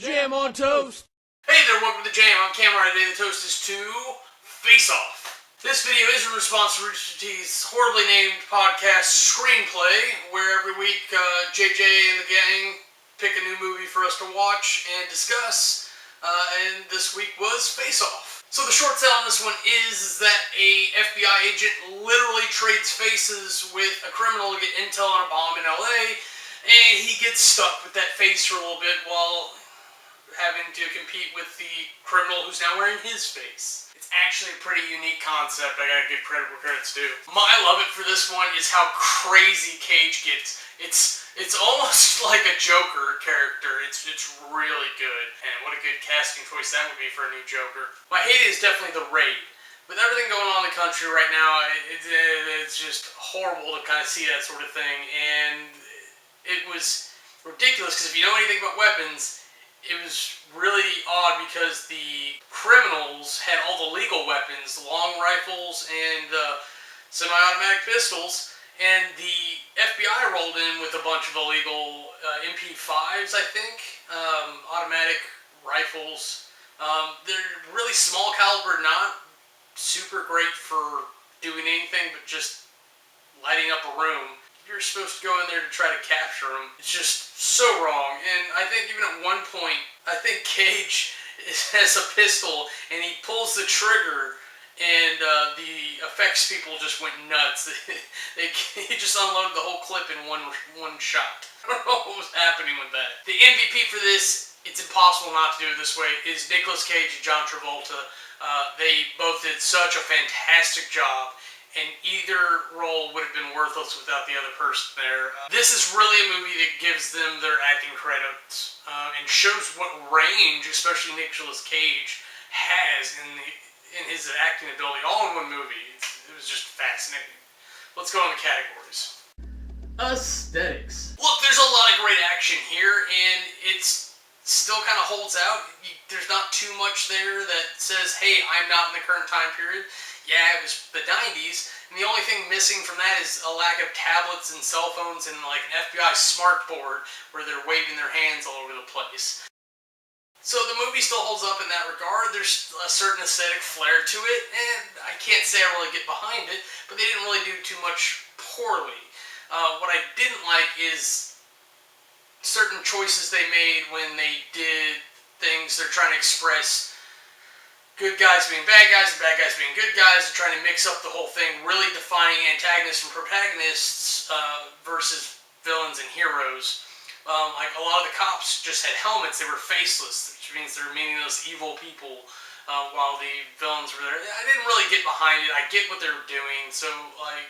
Jam on toast! Hey there, welcome to the Jam. I'm Cameron. Today the toast is to Face Off. This video is in response to Roosterteeth's horribly named podcast Screenplay, where every week JJ and the gang pick a new movie for us to watch and discuss, and this week was Face Off. So the short sell on this one is that a FBI agent literally trades faces with a criminal to get intel on a bomb in LA, and he gets stuck with that face for a little bit while having to compete with the criminal who's now wearing his face. It's actually a pretty unique concept. I gotta give credit where credit's due. My love it for this one is how crazy Cage gets. It's almost like a Joker character. It's really good. And what a good casting choice that would be for a new Joker. My hate is definitely the Raid. With everything going on in the country right now, it's just horrible to kind of see that sort of thing. And it was ridiculous because if you know anything about weapons, it was really odd because the criminals had all the legal weapons, long rifles and semi-automatic pistols, and the FBI rolled in with a bunch of illegal MP5s, I think, automatic rifles. They're really small caliber, not super great for doing anything but just lighting up a room. You're supposed to go in there to try to capture them. It's just so wrong. And I think even at one point, I think Cage has a pistol and he pulls the trigger and the effects people just went nuts. He just unloaded the whole clip in one shot. I don't know what was happening with that. The MVP for this, it's impossible not to do it this way, is Nicolas Cage and John Travolta. They both did such a fantastic job. And either role would have been worthless without the other person there. This is really a movie that gives them their acting credits and shows what range, especially Nicolas Cage, has in his acting ability, all in one movie. It was just fascinating. Let's go on to categories. Aesthetics. Look, there's a lot of great action here, and it's still kind of holds out. There's not too much there that says, hey, I'm not in the current time period. Yeah, it was the 90s, and the only thing missing from that is a lack of tablets and cell phones and like an FBI smart board where they're waving their hands all over the place. So the movie still holds up in that regard. There's a certain aesthetic flair to it, and I can't say I really get behind it, but they didn't really do too much poorly. What I didn't like is certain choices they made when they did things they're trying to express. Good guys being bad guys and bad guys being good guys. They're trying to mix up the whole thing, really defining antagonists and protagonists versus villains and heroes. Like a lot of the cops just had helmets. They were faceless, which means they're meaningless, evil people, while the villains were there. I didn't really get behind it. I get what they were doing, so like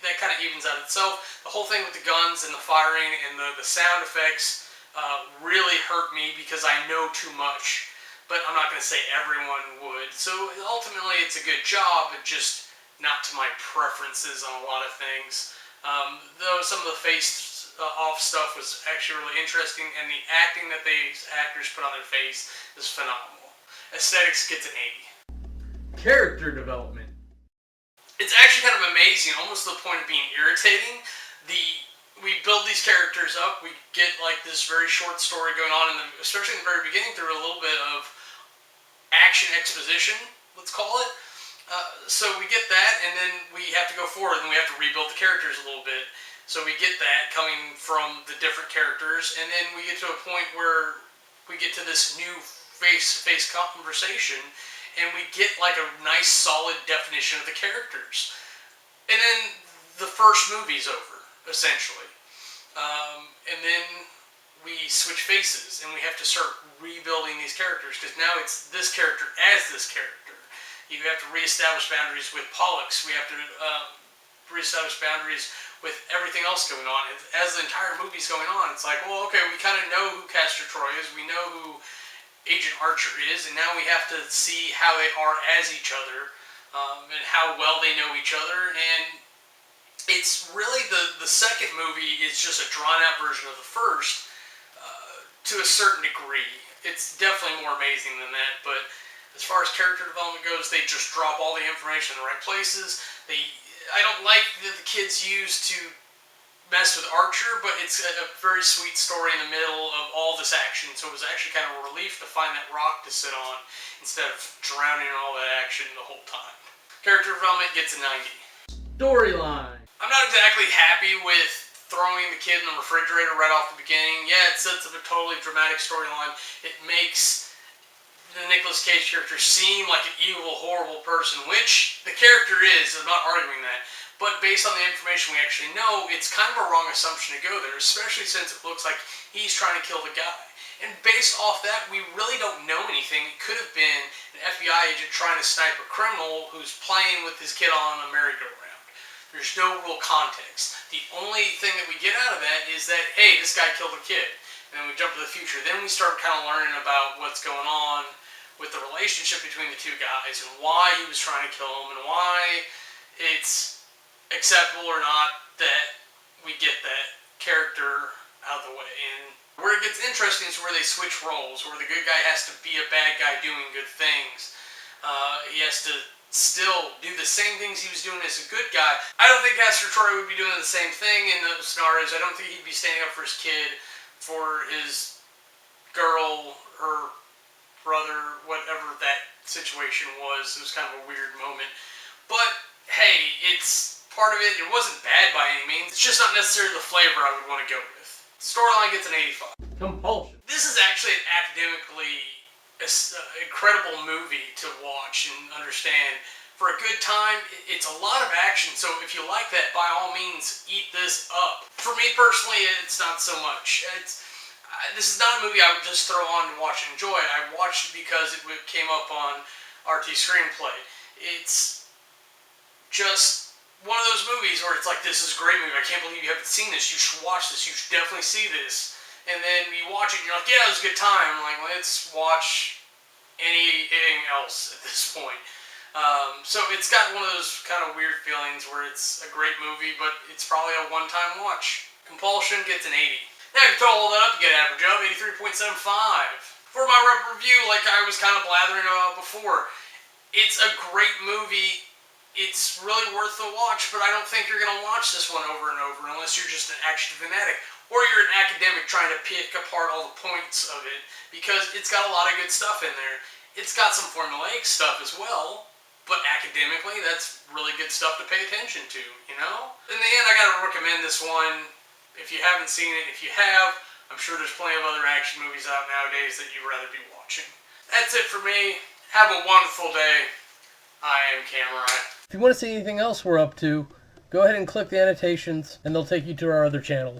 that kind of evens out itself. The whole thing with the guns and the firing and the sound effects really hurt me because I know too much. But I'm not going to say everyone would. So ultimately it's a good job, but just not to my preferences on a lot of things. Though some of the face-off stuff was actually really interesting, and the acting that these actors put on their face is phenomenal. Aesthetics gets an 80. Character development. It's actually kind of amazing, almost to the point of being irritating. We build these characters up, we get like this very short story going on, especially in the very beginning, through a little bit of action exposition, let's call it. So we get that, and then we have to go forward, and we have to rebuild the characters a little bit. So we get that coming from the different characters, and then we get to a point where we get to this new face-to-face conversation, and we get like a nice, solid definition of the characters. And then the first movie's over, essentially. And then we switch faces, and we have to start rebuilding these characters, because now it's this character as this character. You have to reestablish boundaries with Pollux. We have to reestablish boundaries with everything else going on. As the entire movie's going on, it's like, well, okay, we kind of know who Castor Troy is, we know who Agent Archer is, and now we have to see how they are as each other, and how well they know each other. And it's really the second movie is just a drawn-out version of the first, to a certain degree. It's definitely more amazing than that, but as far as character development goes, they just drop all the information in the right places. I don't like that the kids used to mess with Archer, but it's a very sweet story in the middle of all this action, so it was actually kind of a relief to find that rock to sit on instead of drowning in all that action the whole time. Character development gets a 90. Storyline. I'm not exactly happy with throwing the kid in the refrigerator right off the beginning. Yeah, it sets up a totally dramatic storyline. It makes the Nicolas Cage character seem like an evil, horrible person, which the character is. I'm not arguing that. But based on the information we actually know, it's kind of a wrong assumption to go there, especially since it looks like he's trying to kill the guy. And based off that, we really don't know anything. It could have been an FBI agent trying to snipe a criminal who's playing with his kid on a merry-go-round. There's no real context. The only thing that we get out of that is that, hey, this guy killed a kid. And then we jump to the future. Then we start kind of learning about what's going on with the relationship between the two guys and why he was trying to kill him and why it's acceptable or not that we get that character out of the way. And where it gets interesting is where they switch roles, where the good guy has to be a bad guy doing good things. He has to still do the same things he was doing as a good guy. I don't think Castor Troy would be doing the same thing in those scenarios. I don't think he'd be standing up for his kid, for his girl, her brother, whatever that situation was. It was kind of a weird moment. But, hey, it's part of it. It wasn't bad by any means. It's just not necessarily the flavor I would want to go with. Storyline gets an 85. Compulsion. This is actually an academically incredible movie to watch and understand. For a good time, it's a lot of action, so if you like that, by all means, eat this up. For me personally, it's not so much. This is not a movie I would just throw on and watch and enjoy. I watched it because it came up on RT Screenplay. It's just one of those movies where it's like, this is a great movie. I can't believe you haven't seen this. You should watch this. You should definitely see this. And then you watch it and you're like, yeah, it was a good time. I'm like, let's watch anything else at this point. So it's got one of those kind of weird feelings where it's a great movie, but it's probably a one-time watch. Compulsion gets an 80. Now, if you total all that up, you get an average of 83.75. For my review, like I was kind of blathering about before, it's a great movie. It's really worth the watch, but I don't think you're going to watch this one over and over unless you're just an action fanatic or you're an academic trying to pick apart all the points of it, because it's got a lot of good stuff in there. It's got some formulaic stuff as well, but academically, that's really good stuff to pay attention to, you know? In the end, I got to recommend this one. If you haven't seen it, if you have, I'm sure there's plenty of other action movies out nowadays that you'd rather be watching. That's it for me. Have a wonderful day. I am Cameron. If you want to see anything else we're up to, go ahead and click the annotations and they'll take you to our other channels.